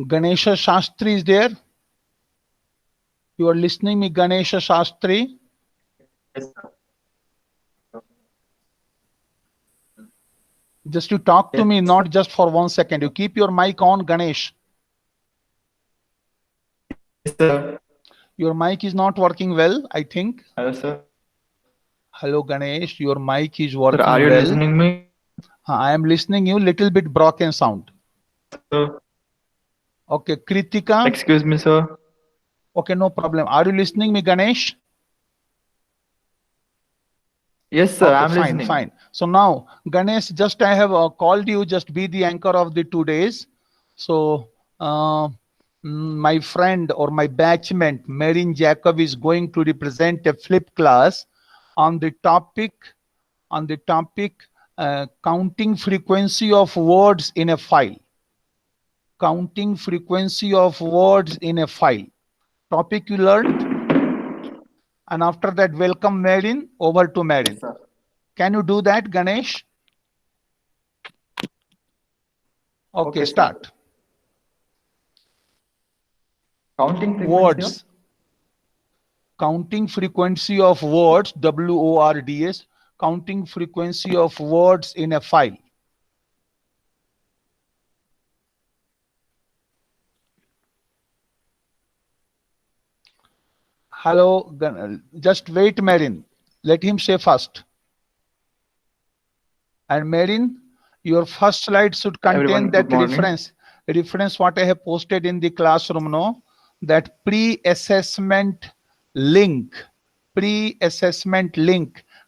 Ganesha Shastri is there? You are listening me, Ganesha Shastri? Yes, sir. Just you talk to me, Yes, sir. not just for 1 second. You keep your mic on, Ganesh. Yes, sir. Your mic is not working well, I think. Hello, sir. Hello, Ganesh. Your mic is Sir, are working you well. listening me? I am listening you, little bit broken sound. Sir. Okay, Kritika. Excuse me, sir. Okay, no problem. Are you listening me, Ganesh? Yes, sir. Okay, I'm fine, listening. fine. So now, Ganesh, just I have called you, just be the anchor of the 2 days. So my friend or my batchmate, Marin Jacob, is going to represent a flip class on the topic, counting frequency of words in a file. Counting frequency of words in a file. Topic you learned. And after that, welcome Marin, over to Marin. Sir. Can you do that, Ganesh? Okay, Okay, sir. start. Counting frequency of Words. Counting frequency of words, WORDS. Counting frequency of words in a file. Hello, just wait, Marin. Let him say first. And Marin, your first slide should contain everyone. Good that morning. reference what I have posted in the classroom, no? That pre-assessment link,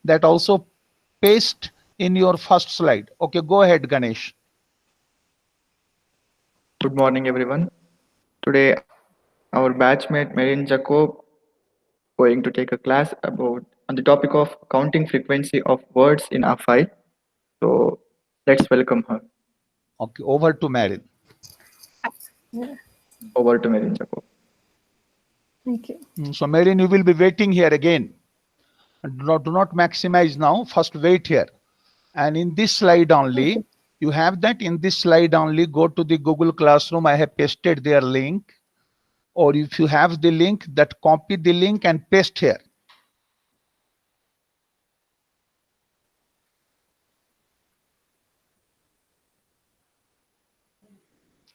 that also paste in your first slide. Okay, go ahead, Ganesh. Good morning, everyone. Today, our batchmate Marin Jacob going to take a class about on the topic of counting frequency of words in a file. So let's welcome her. Okay, over to Marin. Over to Marin Jacob. Thank you. So Marin, you will be waiting here again. Do not maximize now. First wait here. And in this slide only, Okay. you have that in this slide only, go to the Google Classroom. I have pasted their link. Or if you have the link, that copy the link and paste here.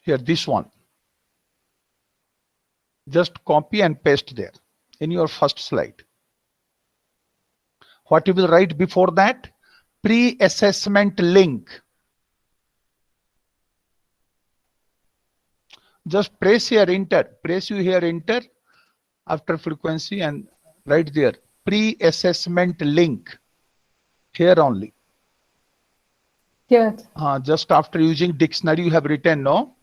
Here, this one. Just copy and paste there in your first slide. What you will write before that? Pre-assessment link. Just press here enter. Press you here enter after frequency and write there. Pre-assessment link. Here only. Here. Just after using dictionary, you have written, no?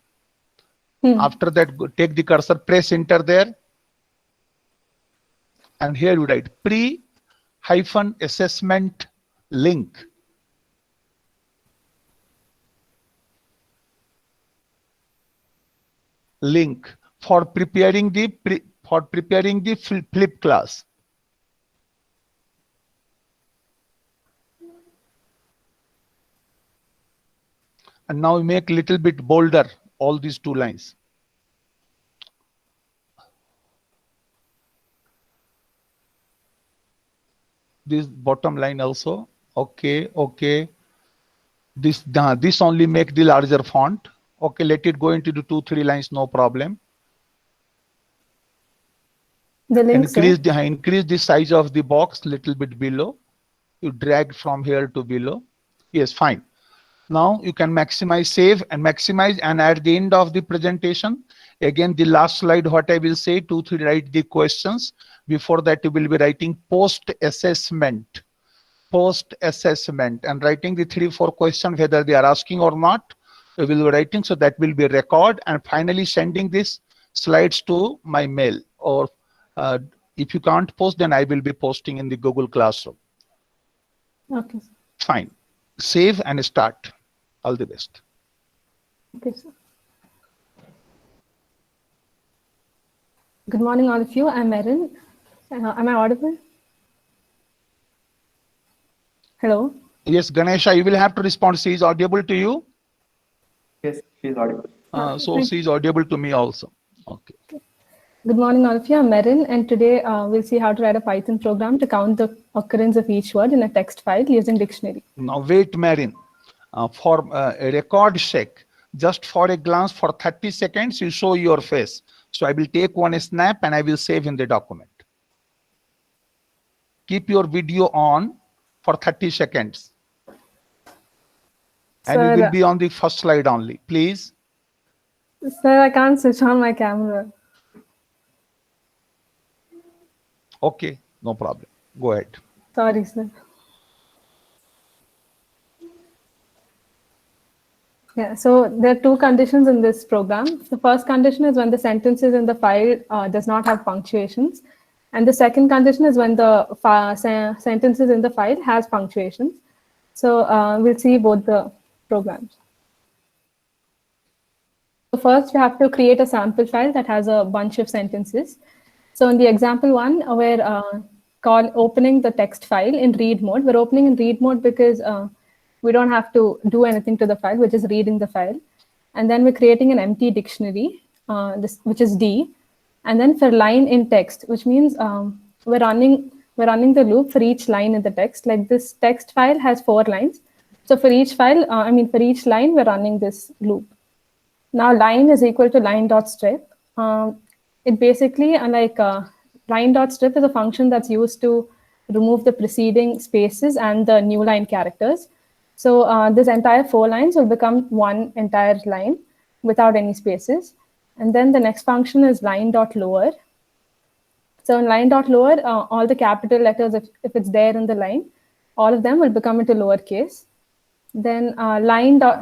After that, take the cursor, press enter there. And here you write pre-assessment link. Link for preparing the flip class. And now we make little bit bolder all these two lines. This bottom line also. Okay, okay. This only make the larger font. Okay, let it go into the 2-3 lines, no problem. The link, increase the size of the box little bit below. You drag from here to below. Yes, fine. Now you can maximize, save and maximize, and at the end of the presentation, again the last slide, what I will say, 2-3 write the questions. Before that you will be writing post-assessment and writing the 3-4 questions whether they are asking or not. We will be writing, so that will be a record, and finally sending these slides to my mail, or if you can't post, then I will be posting in the Google Classroom. Okay. Fine. Save and start. All the best. Okay, sir. Good morning, all of you. I'm Erin. Am I audible? Hello? Yes, Ganesha, you will have to respond. She is audible to you? Yes, she's audible. So she is audible to me also. Okay. Good morning, all of you. I'm Merin, and today we'll see how to write a Python program to count the occurrence of each word in a text file using dictionary. Now wait, Marin. For a record sake, just for a glance for 30 seconds, you show your face. So I will take one snap and I will save in the document. Keep your video on for 30 seconds. And we will be on the first slide only, please. Sir, I can't switch on my camera. Okay, no problem. Go ahead. Sorry, sir. Yeah, so there are two conditions in this program. The first condition is when the sentences in the file does not have punctuations. And the second condition is when the sentences in the file has punctuations. So we'll see both the programs. So first, we have to create a sample file that has a bunch of sentences. So in the example one, we're opening the text file in read mode. We're opening in read mode because we don't have to do anything to the file. We're just reading the file. And then we're creating an empty dictionary, which is D. And then for line in text, which means we're running the loop for each line in the text. Like this text file has 4 lines. So for each file, for each line, we're running this loop. Now line is equal to line.strip. It basically, line.strip is a function that's used to remove the preceding spaces and the new line characters. So this entire 4 lines will become one entire line without any spaces. And then the next function is line.lower. So in line.lower, all the capital letters, if it's there in the line, all of them will become into lowercase. Then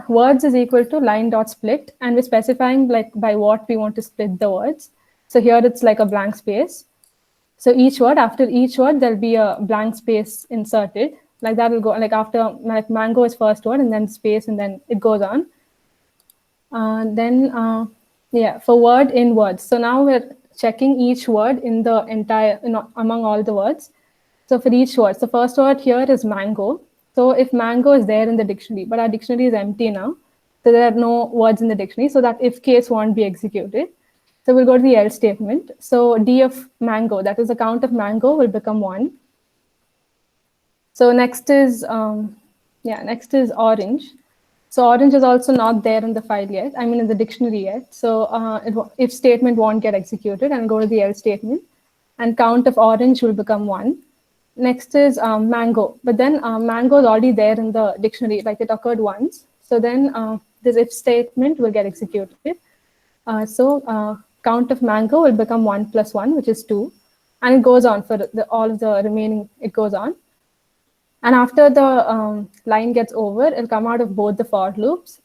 words is equal to line.split, and we're specifying like by what we want to split the words. So here it's like a blank space. So after each word, there'll be a blank space inserted. Like that will go like after like mango is first word and then space and then it goes on. For word in words. So now we're checking each word in the entire, among all the words. So for each word, the first word here is mango. So if mango is there in the dictionary, but our dictionary is empty now, so there are no words in the dictionary, so that if case won't be executed. So we'll go to the else statement. So D of mango, that is the count of mango, will become 1. So next is orange. So orange is also not there in the file yet, in the dictionary yet. So if statement won't get executed, and go to the else statement, and count of orange will become 1. Next is mango, but then mango is already there in the dictionary, like it occurred once. So then this if statement will get executed. Count of mango will become 1 plus 1, which is 2. And it goes on for all of the remaining, it goes on. And after the line gets over, it'll come out of both the for loops.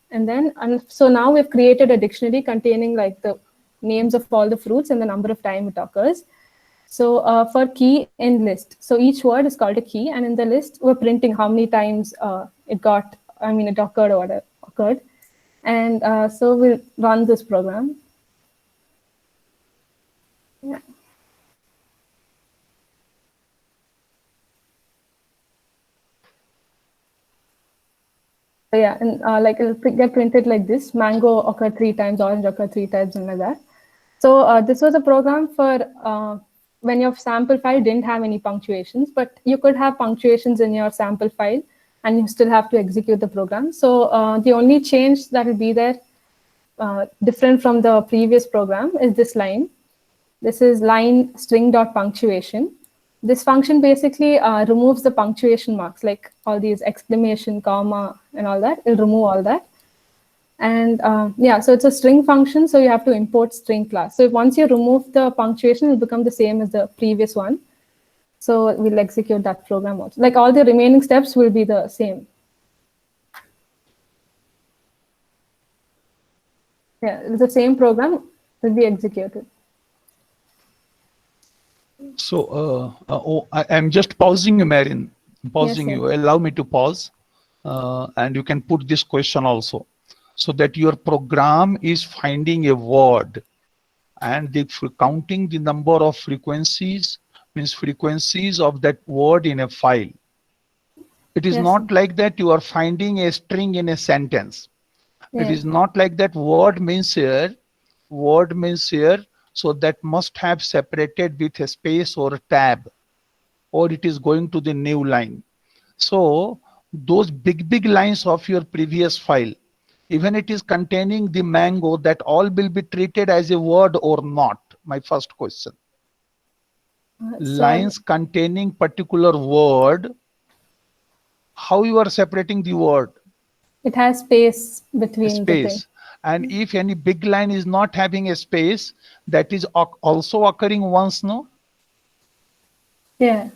So now we've created a dictionary containing like the names of all the fruits and the number of time it occurs. So for key in list, so each word is called a key, and in the list we're printing how many times it occurred or whatever occurred. And so we'll run this program. Yeah. So yeah, and it'll get printed like this: mango occurred 3 times, orange occurred 3 times, and like that. So this was a program for when your sample file didn't have any punctuations, but you could have punctuations in your sample file and you still have to execute the program. So the only change that will be there different from the previous program is this line. This is line string.punctuation. This function basically removes the punctuation marks, like all these exclamation, comma, and all that. It'll remove all that. And so it's a string function, so you have to import string class. So once you remove the punctuation, it'll become the same as the previous one. So we'll execute that program also. Like all the remaining steps will be the same. Yeah, the same program will be executed. So I'm just pausing you, Marin. Pausing Yes, you. Allow me to pause. And you can put this question also. So that your program is finding a word and counting the number of frequencies, means frequencies of that word in a file. It is not like that you are finding a string in a sentence. It Yeah. is not like that word means here, so that must have separated with a space or a tab, or it is going to the new line. So those big lines of your previous file, even it is containing the mango, that all will be treated as a word or not? My first question. So Lines containing particular word, how you are separating the word? it has space between the thing. Space. And if any big line is not having a space, that is also occurring once, no? Yeah.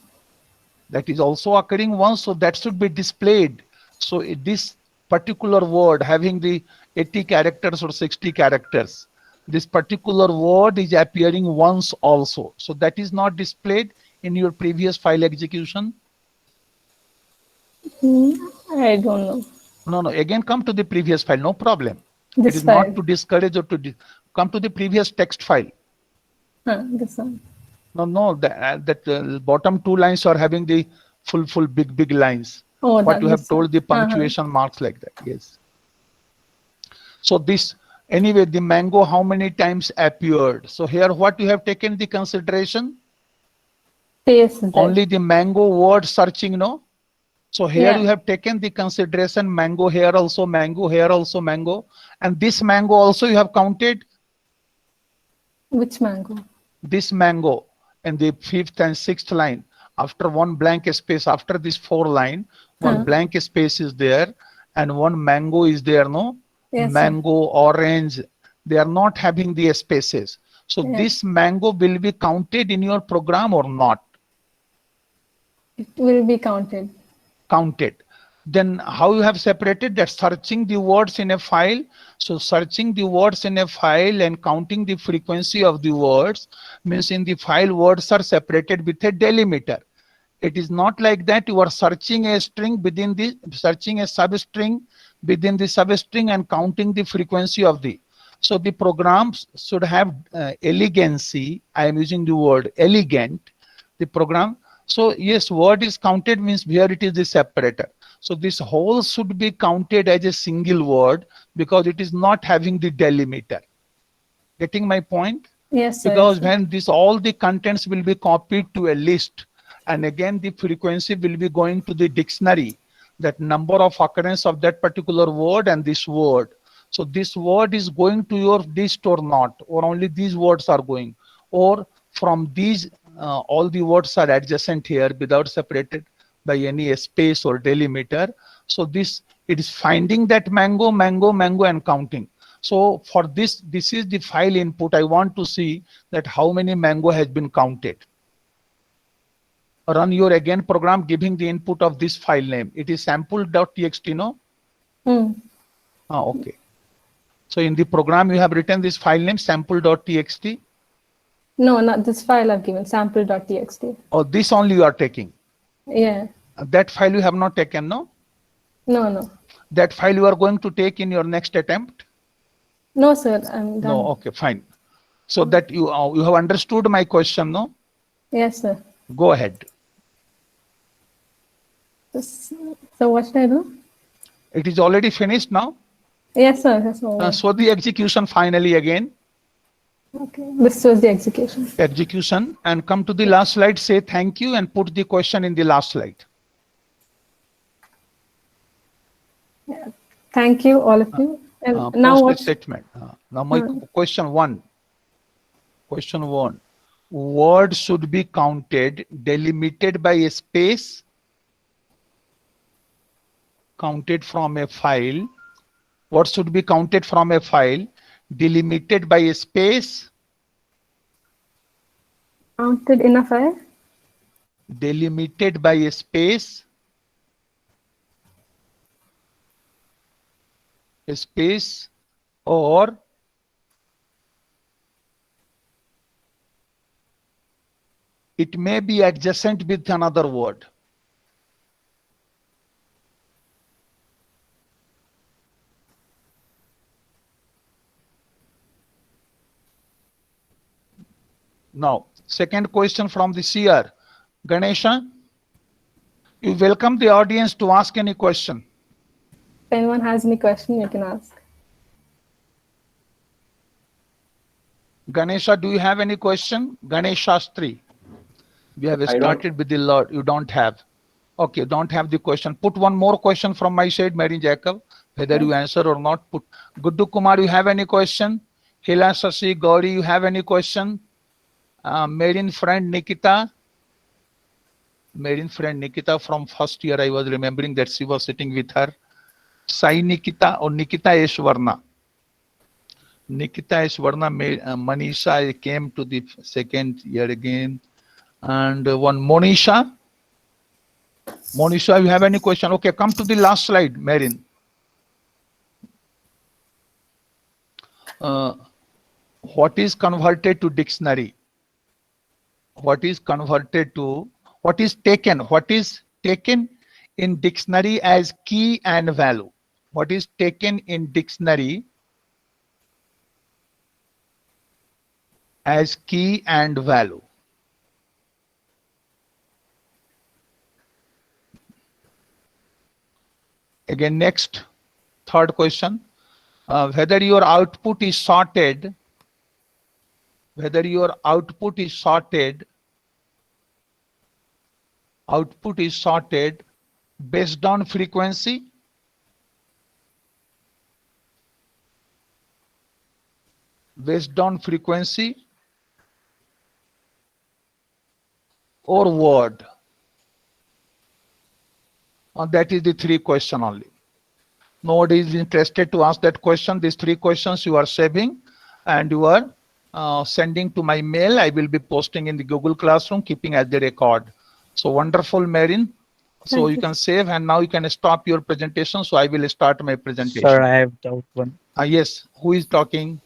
That is also occurring once, so that should be displayed. So this particular word having the 80 characters or 60 characters, this particular word is appearing once also, so that is not displayed in your previous file execution. I don't know. No, again come to the previous file, no problem. It This is not file. to discourage or to come to the previous text file. This one. No, that bottom two lines are having the full big lines. Oh, What you have this told, the one. punctuation marks like that. Yes. So this, anyway, the mango how many times appeared? So here what you have taken the consideration? Space is there. Only the mango word searching, no? So here Yeah. you have taken the consideration mango, here also mango, here also mango, and this mango also you have counted. Which mango? This mango in the 5th and 6th line, after one blank space, after this 4 line, one blank space is there and one mango is there, no? Yes, Mango, orange, they are not having the spaces. So this mango will be counted in your program or not? It will be counted. Counted. Then how you have separated that? Searching the words in a file. So searching the words in a file and counting the frequency of the words means in the file words are separated with a delimiter. It is not like that you are searching a string within the searching a substring within the substring and counting the frequency of the. So the programs should have elegancy. I am using the word elegant. The program. So yes, word is counted means where it is the separator. So this whole should be counted as a single word because it is not having the delimiter. Getting my point? Yes, sir. Because when this all the contents will be copied to a list, and again the frequency will be going to the dictionary, that number of occurrence of that particular word and this word. So this word is going to your list or not, or only these words are going, or from these all the words are adjacent here without separated by any space or delimiter. So this, it is finding that mango and counting. So for this is the file input. I want to see that how many mango has been counted. Run your again program giving the input of this file name. It is sample.txt, no? Okay. So in the program you have written this file name sample.txt. No, not this file I've given, sample.txt. Or this only you are taking? Yeah. That file you have not taken, no? No. That file you are going to take in your next attempt? No, sir, I'm done. No, okay, fine. So that you have understood my question, no? Yes, sir. Go ahead. So what should I do? It is already finished now? Yes, sir. That's all. So the execution finally again. Okay. This was the execution. Execution, and come to the last slide, say thank you and put the question in the last slide. Yeah. Thank you, all of you. And now post what? a statement. Now my question one. Question one. Word should be counted, delimited by a space, counted from a file. What should be counted from a file, delimited by a space, Counted in a file? Delimited by a space, or it may be adjacent with another word. Now, second question from the CR. Ganesha, you welcome the audience to ask any question. If anyone has any question, you can ask. Ganesha, do you have any question? Ganesh Shastri. We have I don't. started with the Lord. You don't have. Okay, don't have the question. Put one more question from my side, Mary Jacob. Whether you answer or not, put. Guddu Kumar, you have any question? Hila Sasi Gauri, you have any question? Marine friend Nikita. Marine friend Nikita from first year, I was remembering that she was sitting with her. Sai Nikita or Nikita Eshwarna. Nikita Eshwarna, Manisha came to the second year again. And one Monisha. Monisha, you have any question? Okay, come to the last slide, Marin. What is converted to dictionary? What is converted to, what is taken in dictionary as key and value? What is taken in dictionary as key and value? Again, next, third question. Whether your output is sorted, based on frequency, or word. That is the three question only. Nobody is interested to ask that question. These three questions you are saving and you are sending to my mail. I will be posting in the Google Classroom, keeping as the record. So wonderful, Marin. So you can save, and now you can stop your presentation. So I will start my presentation. Sir, I have doubt one. Yes, who is talking?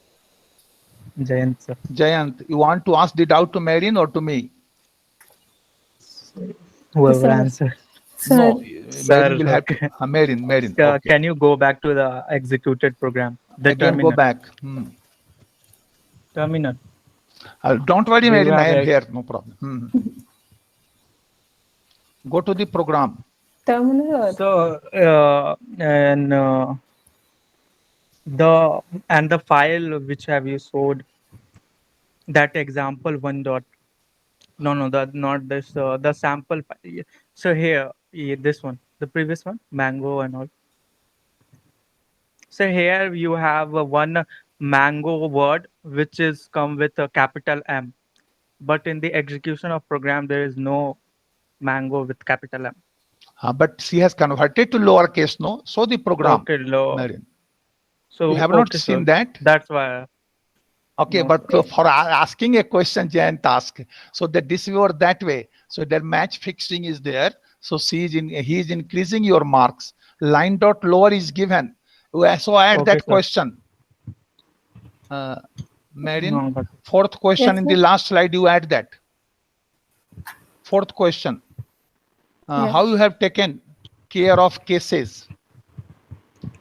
Jayant, sir. Jayant, you want to ask the doubt to Marin or to me? Whoever Sir. answer. No, Sir, Marin will have okay. to. Marin. Okay. Can you go back to the executed program? The Again, terminal. go back. Terminal. Don't worry, We Marin, have I am a- here. No problem. Go to the program. Terminal. So, the file which have you showed, that example one dot. No, that not this. The sample file. So here, this one, the previous one, mango and all. So here you have one mango word which is come with a capital M, but in the execution of program there is no mango with capital M. But she has converted to lowercase, no? So the program. Okay, low. Marin. So You have not okay, seen sir. that? That's why. Okay, No, but for asking a question, Jayant ask. So that this way or that way. So that match fixing is there. So he is increasing your marks. Line dot lower is given. So add Okay, that sir. question. Marin, No, but fourth question Yes, in sir. the last slide, you add that. Fourth question. Yeah. How you have taken care of cases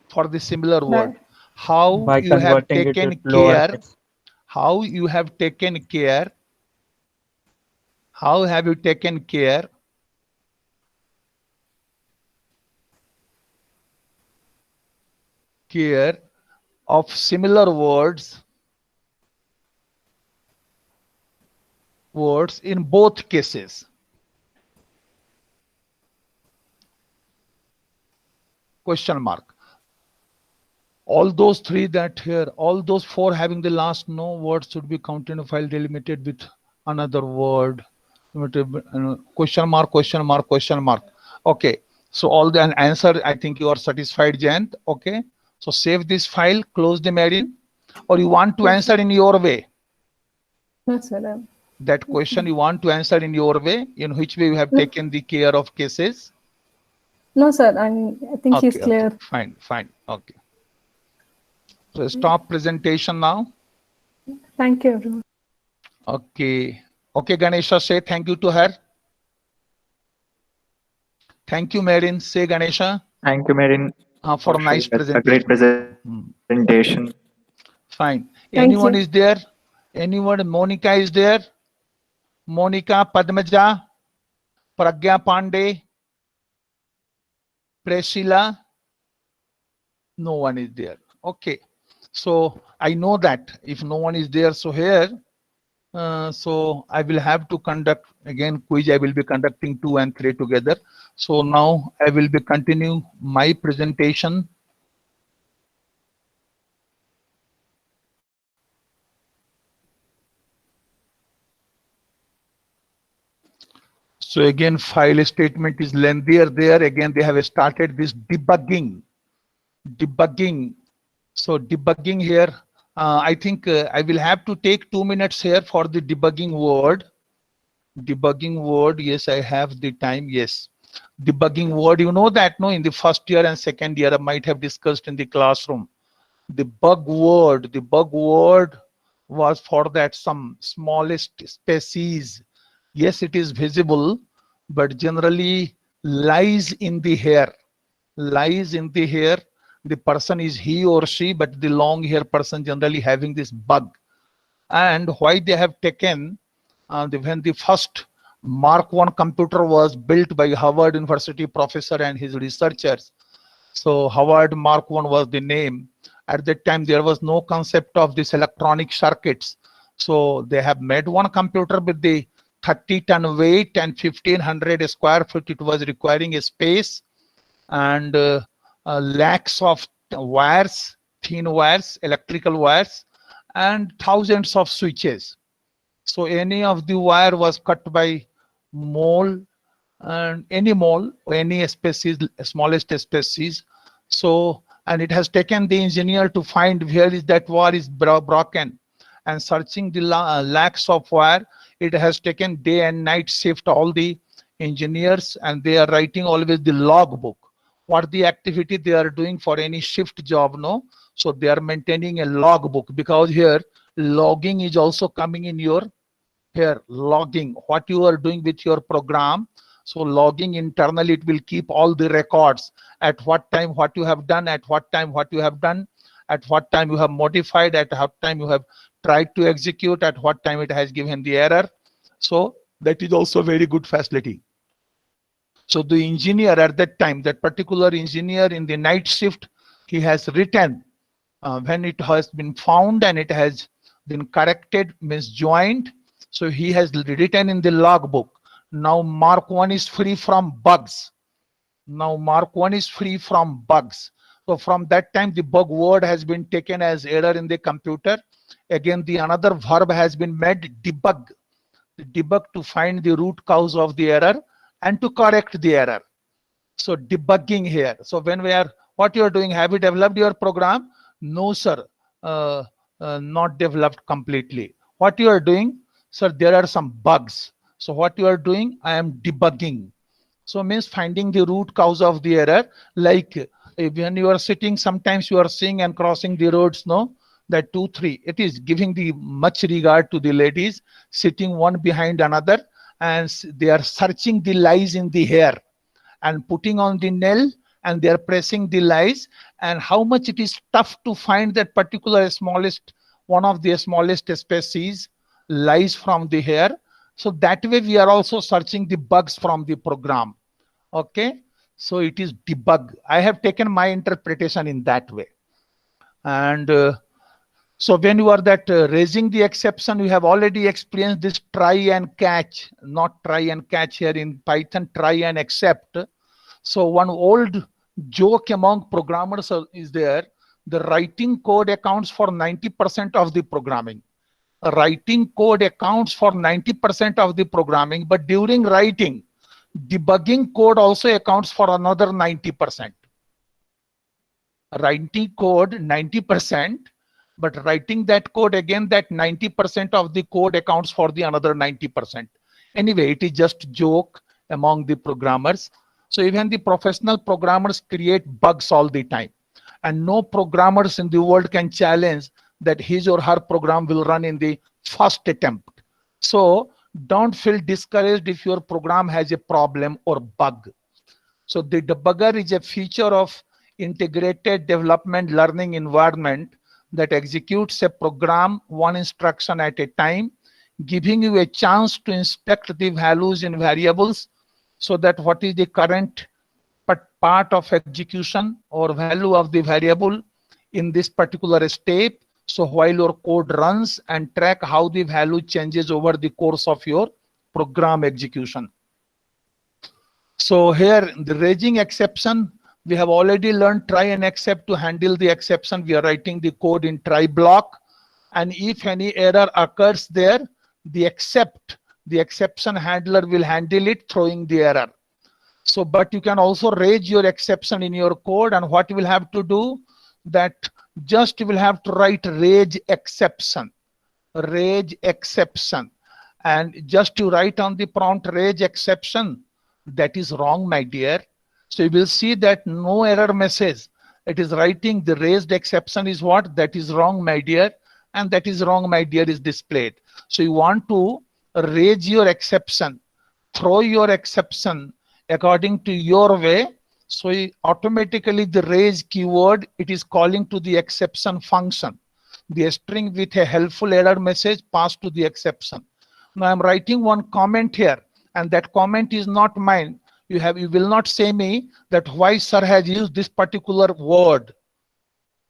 for the similar word? How by you have converting it taken with lower care? case. How you have taken care? How have you taken care of similar words in both cases? Question mark. All those three that here, all those four having the last no word should be counted in a file delimited with another word. Question mark, question mark, question mark. Okay. So all the answer, I think you are satisfied, Jayant. Okay. So save this file, close the Marin, or you want to answer in your way? No, sir. That question you want to answer in your way, in which way you have taken the care of cases? No, sir. I think he's clear. Okay. Fine. Okay. So stop presentation now. Thank you, everyone. Okay, Ganesha, say thank you to her. Thank you, Marin. Say, Ganesha. Thank you, Marin. For a nice A great presentation. presentation. Fine. Thank Anyone you. is there? Anyone? Monica is there? Monica, Padmaja, Pragya Pandey, Priscilla? No one is there. Okay. So I know that if no one is there, so here, so I will have to conduct again quiz. I will be conducting 2 and 3 together. So now I will be continuing my presentation. So again, file statement is lengthier there. Again, they have started this debugging. So debugging here, I think I will have to take 2 minutes here for the debugging word. Debugging word, yes, I have the time, yes. Debugging word, you know that, no, in the first year and second year, I might have discussed in the classroom. The bug word was for that some smallest species. Yes, it is visible, but generally lies in the hair. Lies in the hair. The person is he or she, but the long hair person generally having this bug. And why they have taken when the first Mark I computer was built by Harvard University professor and his researchers. So Howard Mark I was the name. At that time, there was no concept of this electronic circuits. So they have made one computer with the 30-ton weight and 1500 square feet. It was requiring a space and lakhs of wires, thin wires, electrical wires, and thousands of switches. So any of the wire was cut by mole, and any mole, any species, smallest species. So, and it has taken the engineer to find where is that wire is broken, and searching the lakhs of wire. It has taken day and night shift all the engineers, and they are writing always the log book. What the activity they are doing for any shift job, no? So they are maintaining a log book, because here logging is also coming in your here, logging what you are doing with your program. So logging internally, it will keep all the records, at what time what you have done, at what time what you have done, at what time you have modified, at what time you have tried to execute, at what time it has given the error. So that is also very good facility. So the engineer at that time, that particular engineer in the night shift, he has written when it has been found and it has been corrected, means joined. So he has written in the logbook. Now Mark I is free from bugs. Now Mark I is free from bugs. So from that time, the bug word has been taken as error in the computer. Again, the another verb has been made, debug. Debug, to find the root cause of the error and to correct the error. So debugging here. So when we are, what you are doing, have you developed your program? No, sir, not developed completely. What you are doing? Sir, there are some bugs. So what you are doing? I am debugging. So means finding the root cause of the error. Like when you are sitting, sometimes you are seeing and crossing the roads, no? That 2, 3. It is giving the much regard to the ladies sitting one behind another, and they are searching the lies in the hair and putting on the nail, and they are pressing the lies, and how much it is tough to find that particular smallest, one of the smallest species lies from the hair. So that way we are also searching the bugs from the program. Okay, so it is debug. I have taken my interpretation in that way. And so when you are that raising the exception, you have already experienced this try and catch, not try and catch here in Python, try and accept. So one old joke among programmers is there: the writing code accounts for 90% of the programming. Writing code accounts for 90% of the programming, but during writing, debugging code also accounts for another 90%. Writing code 90%, but writing that code again, that 90% of the code accounts for the another 90%. Anyway, it is just joke among the programmers. So even the professional programmers create bugs all the time, and no programmers in the world can challenge that his or her program will run in the first attempt. So don't feel discouraged if your program has a problem or bug. So the debugger is a feature of integrated development learning environment that executes a program one instruction at a time, giving you a chance to inspect the values in variables, so that what is the current part of execution or value of the variable in this particular step. So while your code runs, and track how the value changes over the course of your program execution. So here the raising exception, we have already learned try and except. To handle the exception, we are writing the code in try block, and if any error occurs there, the exception handler will handle it, throwing the error. So but you can also raise your exception in your code, and what you will have to do, that just you will have to write raise exception, and just to write on the prompt raise exception. That is wrong, my dear. So you will see that no error message. It is writing the raised exception is what? That is wrong, my dear. And that is wrong, my dear is displayed. So you want to raise your exception, throw your exception according to your way. So automatically the raise keyword, it is calling to the exception function, the string with a helpful error message passed to the exception. Now I'm writing one comment here, and that comment is not mine. You will not say me that why sir has used this particular word.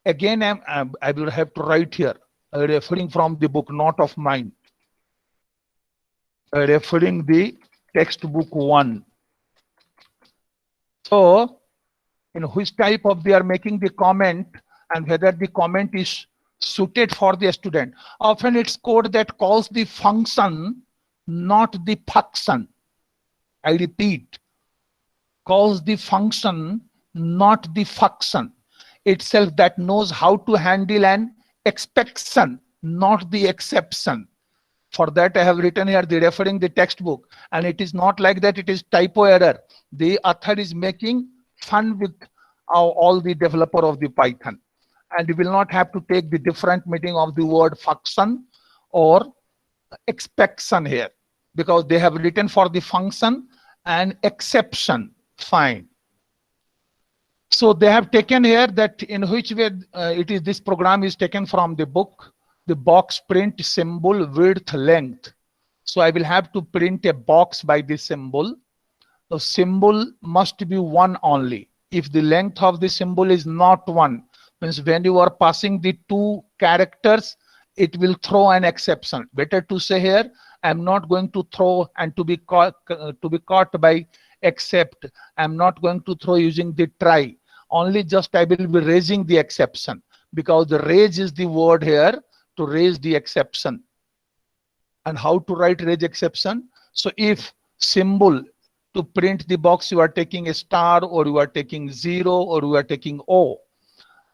Again, I will have to write here, referring from the book, not of mine. Referring the textbook 1. So in which type of they are making the comment, and whether the comment is suited for the student. Often it's code that calls the function, not the function. I repeat, calls the function, not the function itself, that knows how to handle an exception, not the exception. For that I have written here the referring the textbook, and it is not like that it is typo error. The author is making fun with all the developer of the Python, and you will not have to take the different meaning of the word function or exception here, because they have written for the function and exception. Fine. So they have taken here that in which way it is, this program is taken from the book, the box print symbol width length. So I will have to print a box by this symbol. The symbol must be 1 only. If the length of the symbol is not 1, means when you are passing the 2 characters, it will throw an exception. Better to say here, I'm not going to throw and to be caught by except. I'm not going to throw using the try. Only just I will be raising the exception, because the raise is the word here, to raise the exception. And how to write raise exception? So if symbol to print the box, you are taking a star, or you are taking 0, or you are taking O,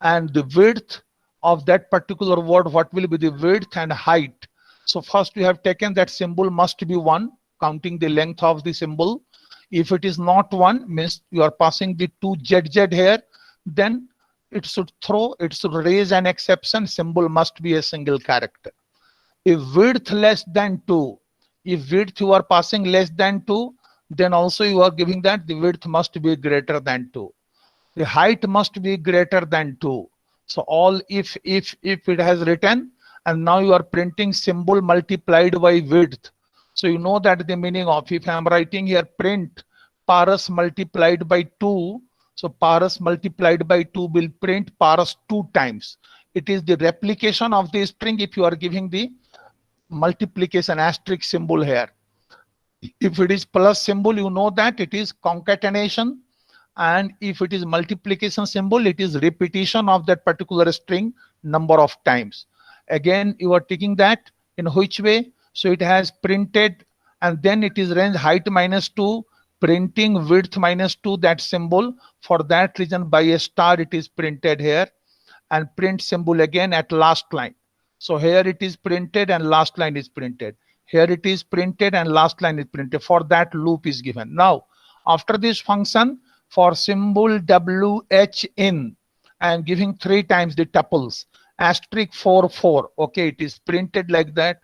and the width of that particular word, what will be the width and height? So first we have taken that symbol must be 1, counting the length of the symbol. If it is not 1, means you are passing the 2 ZZ here, then it should raise an exception. Symbol must be a single character. If width less than 2, if width you are passing less than 2, then also you are giving that the width must be greater than 2. The height must be greater than 2. So all if it has written, and now you are printing symbol multiplied by width. So you know that the meaning of, if I am writing here print parse multiplied by 2, so parse multiplied by 2 will print parse 2 times. It is the replication of the string if you are giving the multiplication asterisk symbol here. If it is plus symbol, you know that it is concatenation, and if it is multiplication symbol, it is repetition of that particular string number of times. Again, you are taking that in which way? So it has printed, and then it is range height minus 2, printing width minus 2, that symbol. For that reason, by a star it is printed here, and print symbol again at last line. So here it is printed and last line is printed. Here it is printed and last line is printed. For that loop is given. Now, after this function, for symbol WH in, I am giving 3 times the tuples, asterisk 4, 4. Okay, it is printed like that.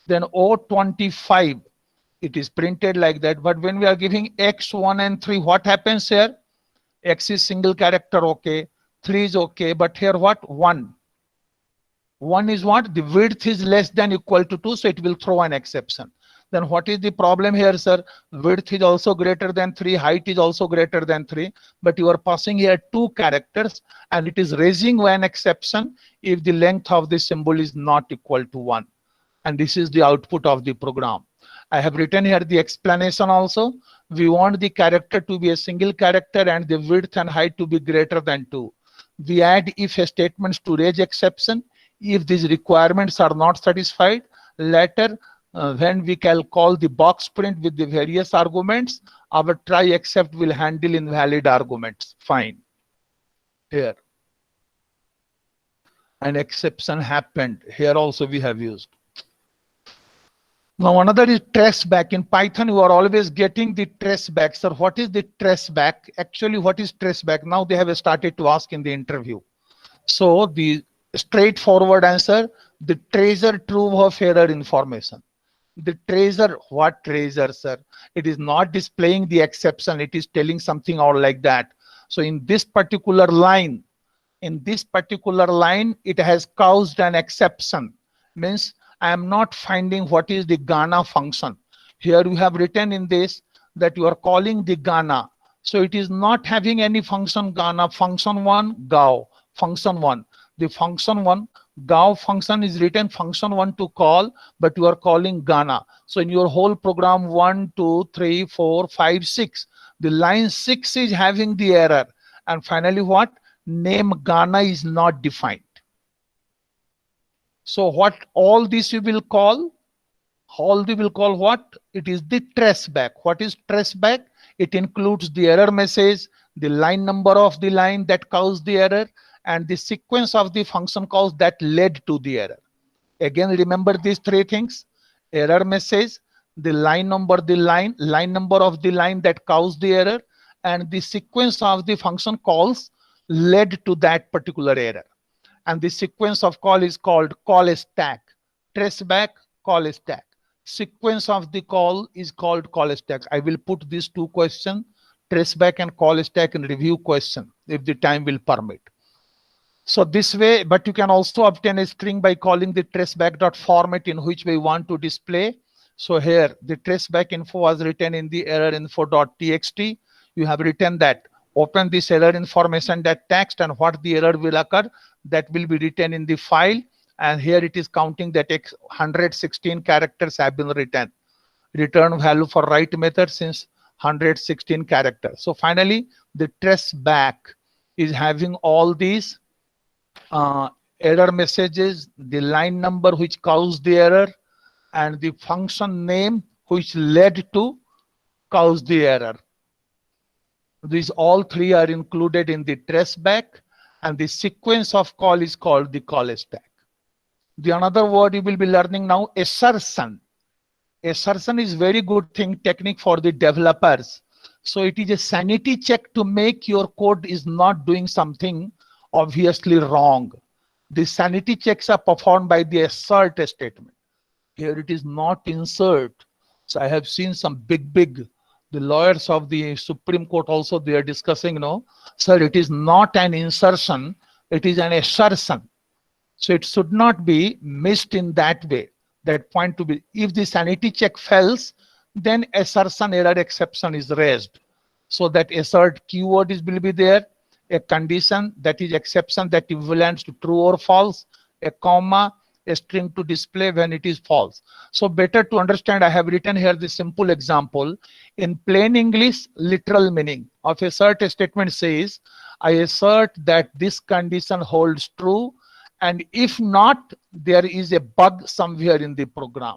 Then O25, it is printed like that. But when we are giving X, 1 and 3, what happens here? X is single character, okay. 3 is okay. But here what? 1. 1 is what? The width is less than equal to 2, so it will throw an exception. Then what is the problem here, sir? Width is also greater than 3, height is also greater than 3, but you are passing here 2 characters, and it is raising one exception if the length of the symbol is not equal to 1. And this is the output of the program. I have written here the explanation also. We want the character to be a single character and the width and height to be greater than 2. We add if statements to raise exception. If these requirements are not satisfied, later when we can call the box print with the various arguments, our try except will handle invalid arguments. Fine. Here. An exception happened. Here also we have used. Now another is trace back. In Python, you are always getting the trace back. Sir, what is the trace back? Actually, what is trace back? Now they have started to ask in the interview. So the straightforward answer, the tracer true of error information. The tracer, what tracer, sir? It is not displaying the exception. It is telling something or like that. So in this particular line, it has caused an exception. Means I am not finding what is the Ghana function. Here you have written in this that you are calling the Ghana. So it is not having any function Ghana. Function 1, Gao. Function 1. The function 1, Gao function is written function 1 to call, but you are calling Ghana. So in your whole program 1, 2, 3, 4, 5, 6. The line 6 is having the error. And finally what? Name Ghana is not defined. So what all this you will call? All you will call what? It is the trace back. What is trace back? It includes the error message, the line number of the line that caused the error, and the sequence of the function calls that led to the error. Again, remember these 3 things: error message, the line number of the line that caused the error, and the sequence of the function calls led to that particular error. And the sequence of call is called call stack. Trace back, call stack. Sequence of the call is called call stack. I will put these 2 questions, trace back and call stack, in review question if the time will permit. So this way, but you can also obtain a string by calling the traceback.format in which we want to display. So here the traceback info was written in the error info.txt. You have written that. Open this error information, that text, and what the error will occur, that will be written in the file. And here it is counting that 116 characters have been written. Return value for write method since 116 characters. So finally, the trace back is having all these error messages, the line number which caused the error, and the function name which led to cause the error. These all 3 are included in the trace back, and the sequence of call is called the call stack. The another word you will be learning now, assertion. Assertion is very good technique for the developers. So it is a sanity check to make your code is not doing something obviously wrong. The sanity checks are performed by the assert statement. Here it is not insert. So I have seen some big, the lawyers of the Supreme Court also, they are discussing, sir, it is not an insertion, it is an assertion. So it should not be missed in that way. That point to be, if the sanity check fails, then assertion error exception is raised. So that assert keyword will be there, a condition that is exception that equivalents to true or false, a comma, a string to display when it is false. So better to understand, I have written here the simple example. In plain English, literal meaning of assert statement says, I assert that this condition holds true, and if not, there is a bug somewhere in the program.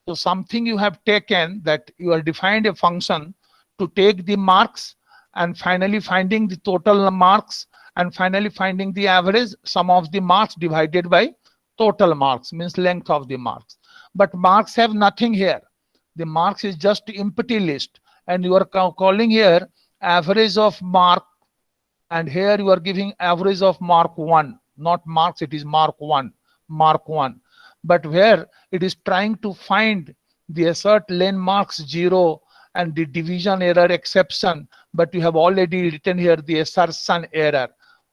So something you have taken, that you have defined a function to take the marks, and finally finding the total marks, and finally finding the average sum of the marks divided by total marks, means length of the marks. But marks have nothing here. The marks is just empty list, and you are calling here average of mark, and here you are giving average of mark 1, not marks, it is mark 1, mark 1. But where it is trying to find the assert len marks 0 and the division error exception, but you have already written here the assertion error.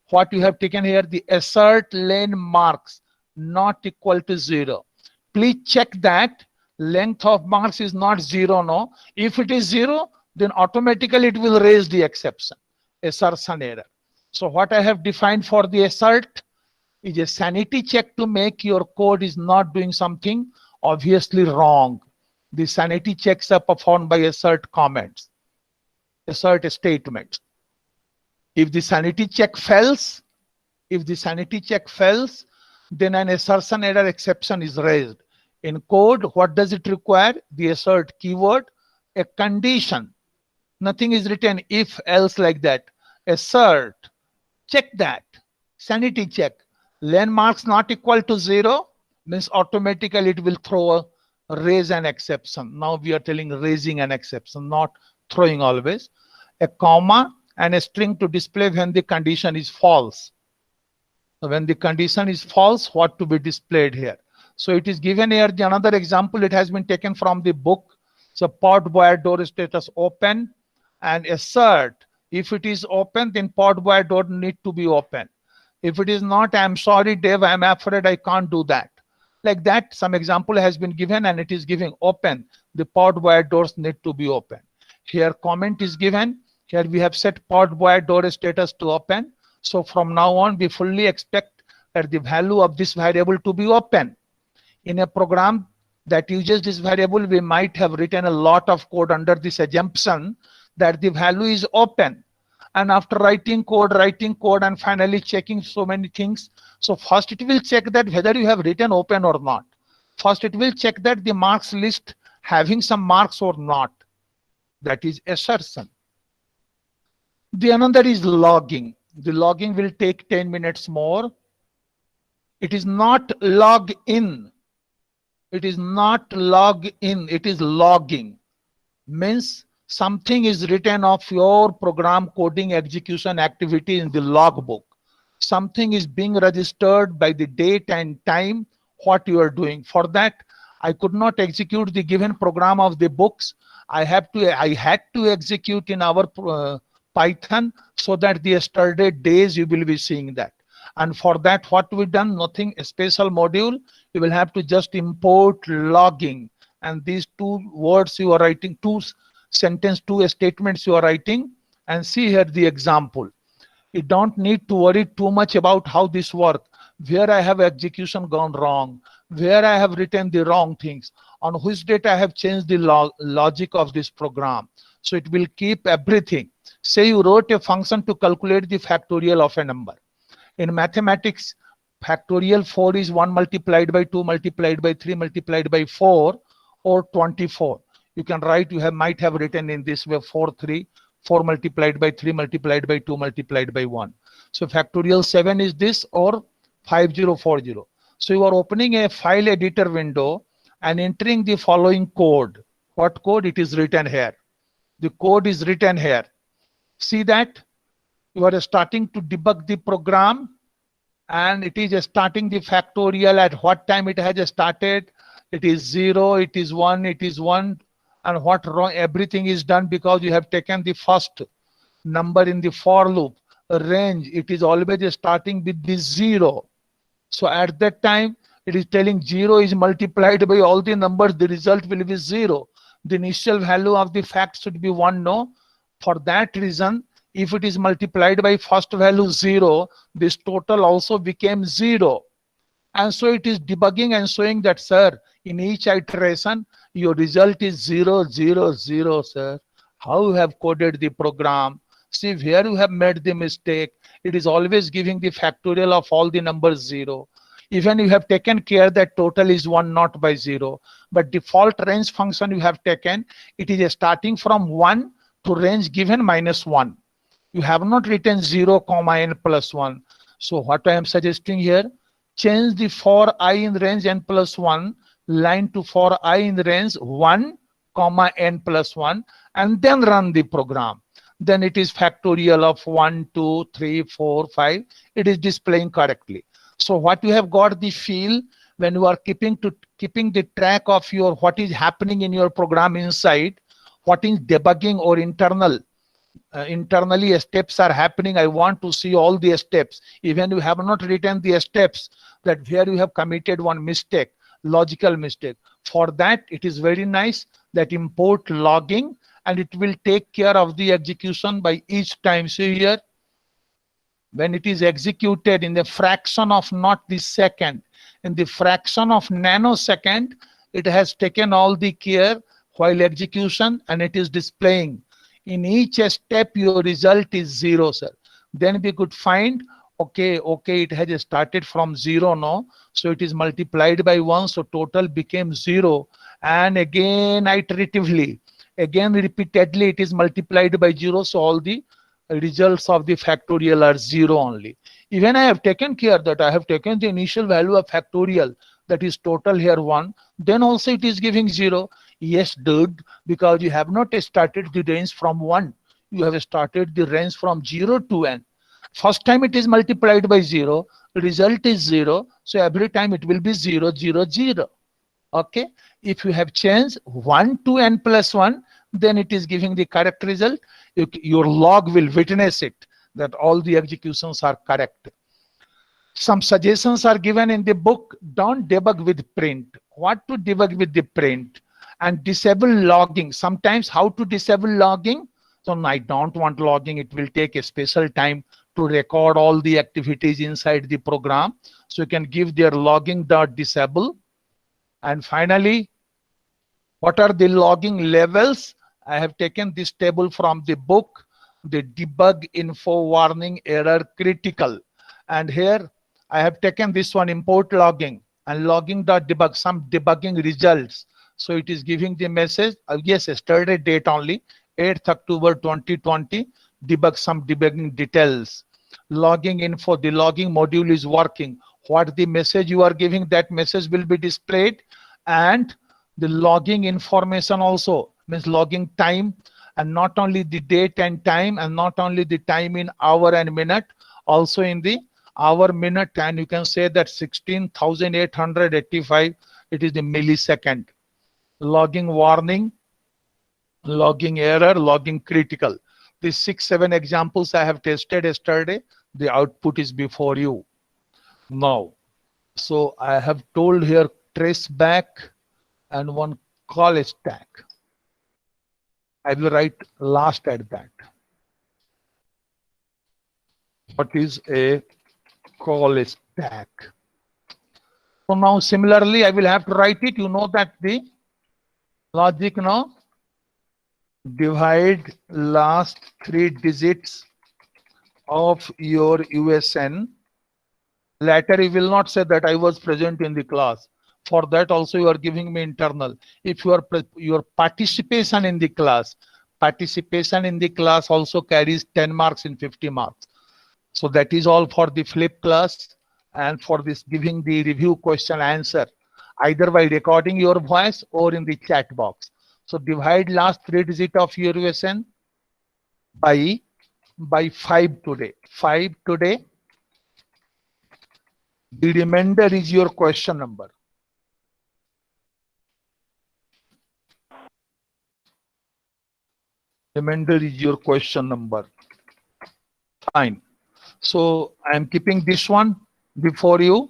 What you have taken here, the assert len marks not equal to 0. Please check that length of marks is not 0, no. If it is 0, then automatically it will raise the exception, assertion error. So what I have defined for the assert is a sanity check to make your code is not doing something obviously wrong. The sanity checks are performed by assert comments, assert statements. If the sanity check fails, then an assertion error exception is raised. In code, what does it require? The assert keyword, a condition. Nothing is written if, else like that. Assert, check that, sanity check. Len marks not equal to 0 means automatically it will throw a raise an exception. Now we are telling raising an exception, not throwing always. A comma and a string to display when the condition is false. So when the condition is false, what to be displayed here? So it is given here, another example, it has been taken from the book. So pod boy door status open and assert. If it is open, then pod boy door need to be open. If it is not, I'm sorry, Dave, I'm afraid I can't do that. Like that, some example has been given and it is giving open. The pod boy doors need to be open. Here comment is given. Here we have set pod boy door status to open. So from now on, we fully expect that the value of this variable to be open. In a program that uses this variable, we might have written a lot of code under this assumption that the value is open. And after writing code and finally checking so many things. So first it will check that whether you have written open or not. First it will check that the marks list having some marks or not. That is assertion. The another is logging. The logging will take 10 minutes more. It is not log in. It is not log in. It is logging. Means something is written of your program coding execution activity in the logbook. Something is being registered by the date and time what you are doing. For that, I could not execute the given program of the books. I had to execute in our Python so that the yesterday days you will be seeing that. And for that, what we done? Nothing, a special module. You will have to just import logging. And these two words you are writing, two statements you are writing, and see here the example. You don't need to worry too much about how this works, where I have execution gone wrong, where I have written the wrong things, on which date I have changed the logic of this program. So it will keep everything. Say you wrote a function to calculate the factorial of a number. In mathematics, factorial 4 is 1 multiplied by 2 multiplied by 3 multiplied by 4 or 24. You can write, might have written in this way 4 multiplied by 3 multiplied by 2 multiplied by 1. So factorial 7 is this or 5040. So you are opening a file editor window and entering the following code. What code? It is written here. The code is written here. See that? You are starting to debug the program and it is starting the factorial at what time it has started. It is 0, it is 1, it is 1. And what wrong, everything is done because you have taken the first number in the for loop range. It is always starting with the 0. So at that time, it is telling 0 is multiplied by all the numbers. The result will be 0. The initial value of the fact should be 1, no? For that reason, if it is multiplied by first value 0, this total also became 0. And so it is debugging and showing that, sir, in each iteration, your result is 0, 0, 0, sir. How you have coded the program? See where you have made the mistake. It is always giving the factorial of all the numbers 0. Even you have taken care that total is 1, not by 0. But default range function you have taken, it is starting from 1 to range given -1. You have not written 0, n plus 1. So what I am suggesting here, change the for I in range n plus 1 line to for I in range 1, n plus 1 and then run the program. Then it is factorial of 1, 2, 3, 4, 5. It is displaying correctly. So what you have got the feel when you are keeping the track of your what is happening in your program inside, what is debugging or internally steps are happening. I want to see all the steps. Even you have not written the steps that where you have committed one mistake. logical mistake. For that, it is very nice that import logging, and it will take care of the execution by each time. See here, when it is executed in the fraction of not the second, in the fraction of nanosecond, it has taken all the care while execution, and it is displaying. In each step, your result is 0, sir. Then we could find, okay, it has started from 0 now, so it is multiplied by 1, so total became 0, and again iteratively, again repeatedly, it is multiplied by 0, so all the results of the factorial are 0 only. Even I have taken care that I have taken the initial value of factorial, that is total here 1, then also it is giving 0. Yes, dude, because you have not started the range from 1, you have started the range from 0 to n. First time it is multiplied by 0, result is 0, so every time it will be 0, 0, 0. Okay, if you have changed 1 to n plus 1, then it is giving the correct result. Your log will witness it, that all the executions are correct. Some suggestions are given in the book. Don't debug with print. What to debug with the print? And disable logging. Sometimes how to disable logging? So I don't want logging. It will take a special time to record all the activities inside the program. So you can give their logging.disable. And finally, what are the logging levels? I have taken this table from the book, the debug info warning error critical. And here I have taken this one, import logging, and logging.debug, some debugging results. So it is giving the message, yes, yesterday date only, 8th October 2020, debug some debugging details. Logging info, the logging module is working. What the message you are giving, that message will be displayed. And the logging information also means logging time, and not only the date and time, and not only the time in hour and minute, also in the hour, minute, and you can say that 16,885, it is the millisecond. Logging warning, logging error, logging critical. These 6-7 examples I have tested yesterday. The output is before you now. So I have told here trace back and one call stack. I will write last at that. What is a call stack? So now similarly I will have to write it. You know that the logic now, divide last 3 digits of your USN. Later you will not say that I was present in the class. For that also you are giving me internal. If your participation in the class also carries 10 marks in 50 marks. So that is all for the flip class, and for this giving the review question answer, either by recording your voice or in the chat box. So divide last 3 digits of your USN by 5 today. 5 today. The remainder is your question number. Remainder is your question number. Fine. So I am keeping this one before you.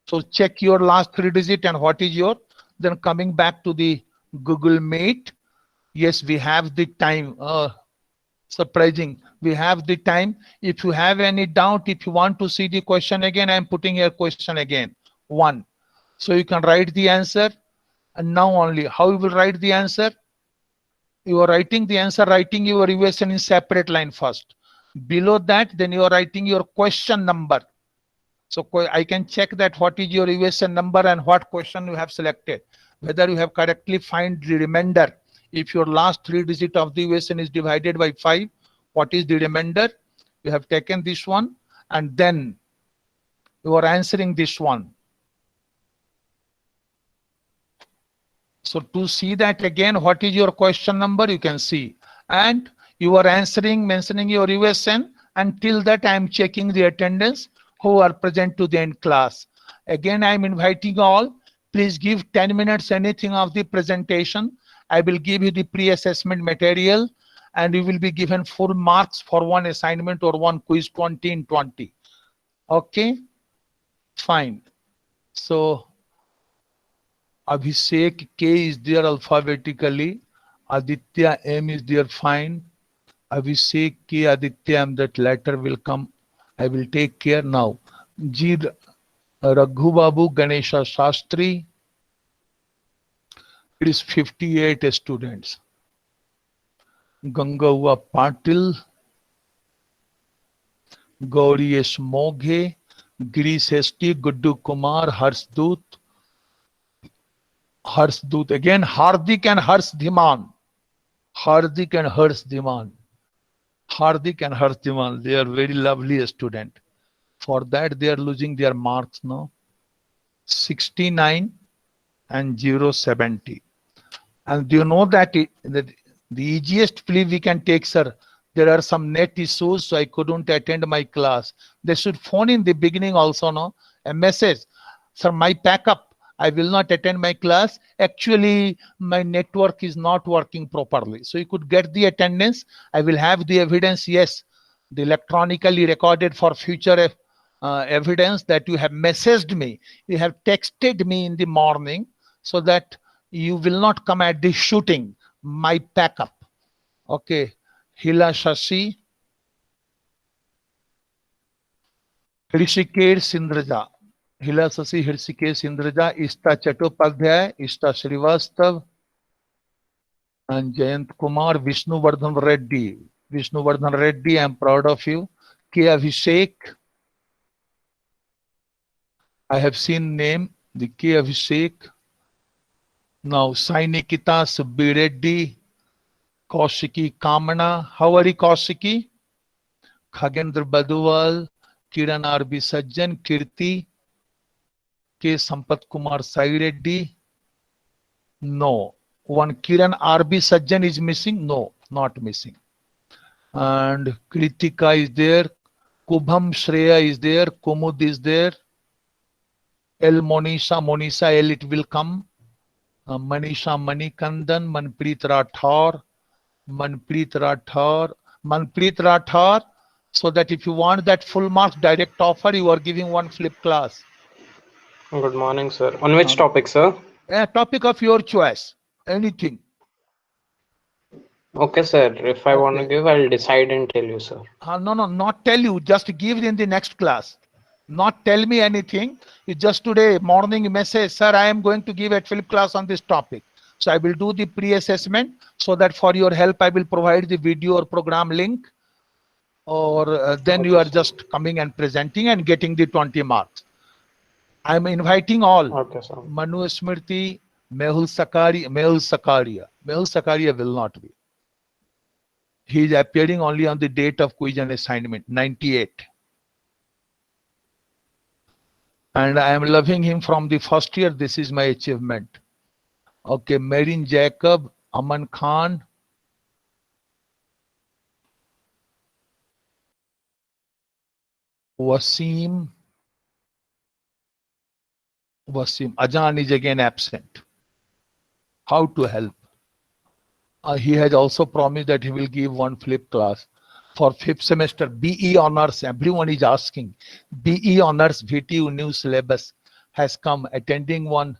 So check your last 3 digits and what is your, then coming back to the Google Meet. Yes, we have the time. Surprising. We have the time. If you have any doubt, if you want to see the question again, I am putting here question again. 1. So you can write the answer. And now only, how you will write the answer? You are writing the answer, writing your USN in separate line first. Below that, then you are writing your question number. So I can check that what is your USN number and what question you have selected. Whether you have correctly find the remainder. If your last 3 digits of the USN is divided by 5, what is the remainder? You have taken this one and then you are answering this one. So to see that again, what is your question number, you can see. And you are answering, mentioning your USN. Until that, I am checking the attendance who are present to the end class. Again, I am inviting all. Please give 10 minutes anything of the presentation. I will give you the pre-assessment material and you will be given full marks for one assignment or one quiz 20 in 20. Okay, fine. So Abhishek K is there alphabetically. Aditya M is there, fine. Abhishek K, Aditya M, that letter will come. I will take care now. G. Raghu Babu Ganesha Shastri. It is 58 students. Gangawa Patil. Gauri S. Moghe. Girish S.T. Guddu Kumar. Harsdut. Harsdut again. Hardik and Hars Dhiman. Hardik and Hars Dhiman. Hardik and Hars Dhiman. They are very lovely student. For that they are losing their marks now. 69 and 070. And do you know that the easiest plea we can take, sir? There are some net issues, so I couldn't attend my class. They should phone in the beginning also, no? A message. Sir, my backup, I will not attend my class. Actually, my network is not working properly. So you could get the attendance. I will have the evidence, yes, the electronically recorded for future evidence that you have messaged me. You have texted me in the morning so that you will not come at the shooting. My backup. Okay. Hila Shashi. Hrishikesh Sindraja. Hila Shashi Hrishikesh Sindraja. Ishta Chattopadhyay. Ishta Srivastav. And Jayant Kumar. Vishnuvardhan Reddy. Vishnuvardhan Reddy, I am proud of you. K. Abhishek. I have seen name. The K. Abhishek. Now Sai Nikita Subbi Reddy. Kaushiki Kamana. How are you, Kaushiki? Khagendra Baduwal. Kiran R.B. Sajjan. Kirti. K. Sampat Kumar Sai Reddy. No. One Kiran R.B. Sajjan is missing? No, not missing. And Kritika is there. Kubham Shreya is there. Kumud is there. L. Monisha L, it will come. Manisha Manikandan. Manpreet Rathor. Manpreet Rathor. So that if you want that full marks direct offer, you are giving one flip class. Good morning, sir. On which topic, sir? A topic of your choice. Anything. Okay, sir. If I want to give, I'll decide and tell you, sir. No, not tell you. Just give in the next class. Not tell me anything. You just today morning message, sir, I am going to give a flip class on this topic. So I will do the pre-assessment so that for your help, I will provide the video or program link. Or then Okay, you are sir. just coming and presenting and getting the 20 marks. I am inviting all. Okay, sir. Manu Smriti, Mehul Sakaria. Mehul Sakaria will not be. He is appearing only on the date of quiz and assignment, 98. And I am loving him from the first year. This is my achievement. Okay, Marin Jacob, Aman Khan. Wasim. Ajan is again absent. How to help? He has also promised that he will give one flip class. For 5th semester, BE Honors, everyone is asking. BE Honors VTU new syllabus has come, attending one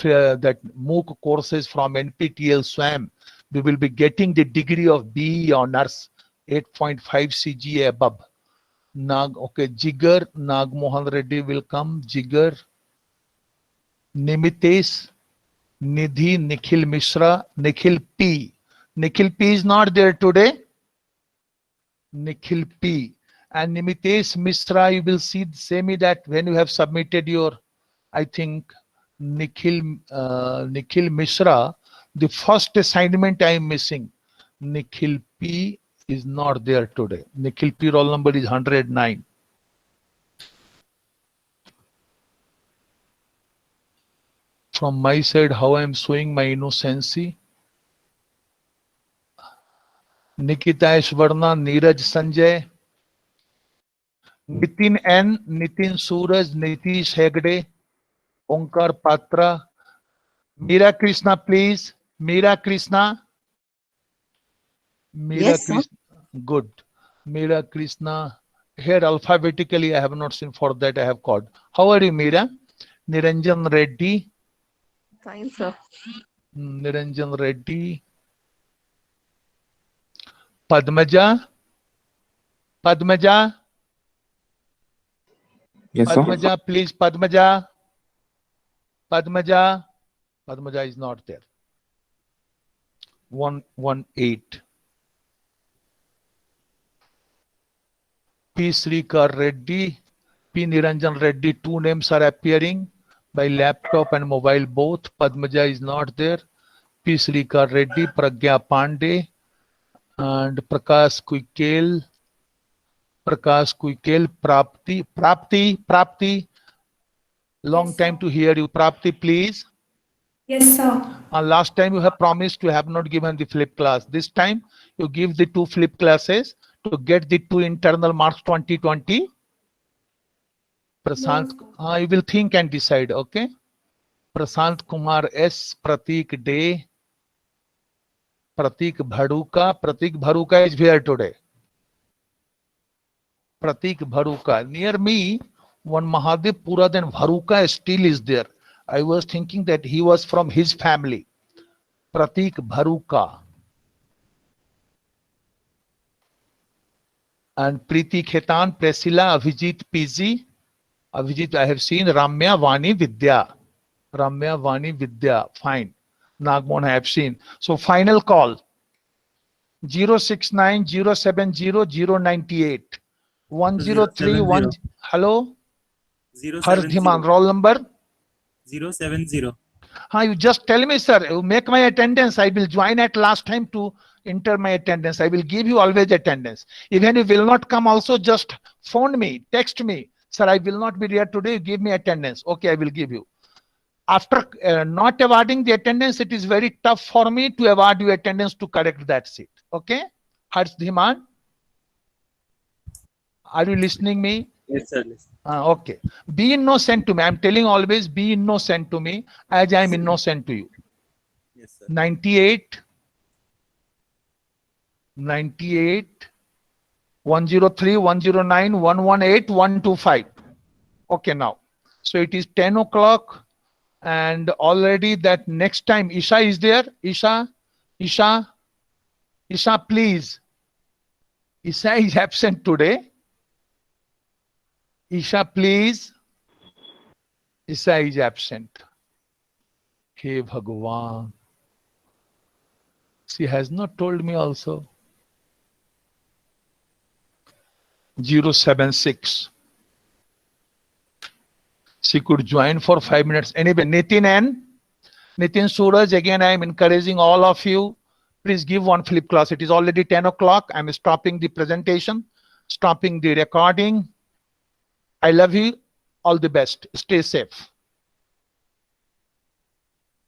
that MOOC courses from NPTEL SWAM. We will be getting the degree of BE Honors, 8.5 CGA above. Jigar, Nag Mohan Reddy will come. Jigar, Nimitesh, Nidhi, Nikhil Mishra, Nikhil P. Nikhil P is not there today. Nikhil P. And Nimitesh Mishra, you will see, say me that when you have submitted your, I think, Nikhil Mishra, the first assignment I am missing. Nikhil P is not there today. Nikhil P roll number is 109. From my side, how I am showing my innocency. Nikita Ishwarna, Neeraj Sanjay, Nitin N, Nitin Suraj, Nitish Hegde, Onkar Patra, Meera Krishna, please. Meera Krishna. Yes, sir. Good. Meera Krishna. Here alphabetically I have not seen, for that I have called. How are you, Meera? Niranjan Reddy. Fine, sir. Niranjan Reddy. Padmaja. Padmaja. Yes, sir. Padmaja, please. Padmaja. Padmaja. Padmaja is not there. 118. P. Srikar Reddy. P. Niranjan Reddy. Two names are appearing by laptop and mobile both. Padmaja is not there. P. Srikar Reddy, Pragya Pandey, and Prakash Kuikel. Prakash Kuikel, Prapti. Long Yes, time sir. to hear you. Prapti, please. Yes, sir. Last time you have promised to have not given the flip class. This time you give the 2 flip classes to get the 2 internal marks 2020. Prasant, you will think and decide, okay? Prasant Kumar S, Pratik Day, Pratik Bharuka is here today. Pratik Bharuka. Near me, one Mahadev Puradan Bharuka still is there. I was thinking that he was from his family. Pratik Bharuka. And Preeti Khetan, Priscilla, Avijit PZ. Avijit, I have seen. Ramya Vani Vidya. Fine. Nagmon, I have seen. So final call. 069 070 098 103 Hello. Harsh Dhiman, roll number. 070. You just tell me, sir. You make my attendance. I will join at last time to enter my attendance. I will give you always attendance. Even if you will not come, also just phone me, text me. Sir, I will not be there today. Give me attendance. Okay, I will give you. After not awarding the attendance, it is very tough for me to award you attendance to correct that seat. Okay? Harsh Dhiman. Are you listening me? Yes, sir. Okay. Be innocent to me. I'm telling always be innocent to me as I am innocent to you. Yes, sir. 98 103 109 118 125. Okay, now. So it is 10 o'clock and already that next time Isha is there. Isha, please. Isha is absent today. Isha, please. Isha is absent. Hey Bhagwan. She has not told me also. 076. She could join for 5 minutes. Anyway, Nitin Suraj, again, I am encouraging all of you. Please give one flip class. It is already 10 o'clock. I am stopping the presentation, stopping the recording. I love you. All the best. Stay safe.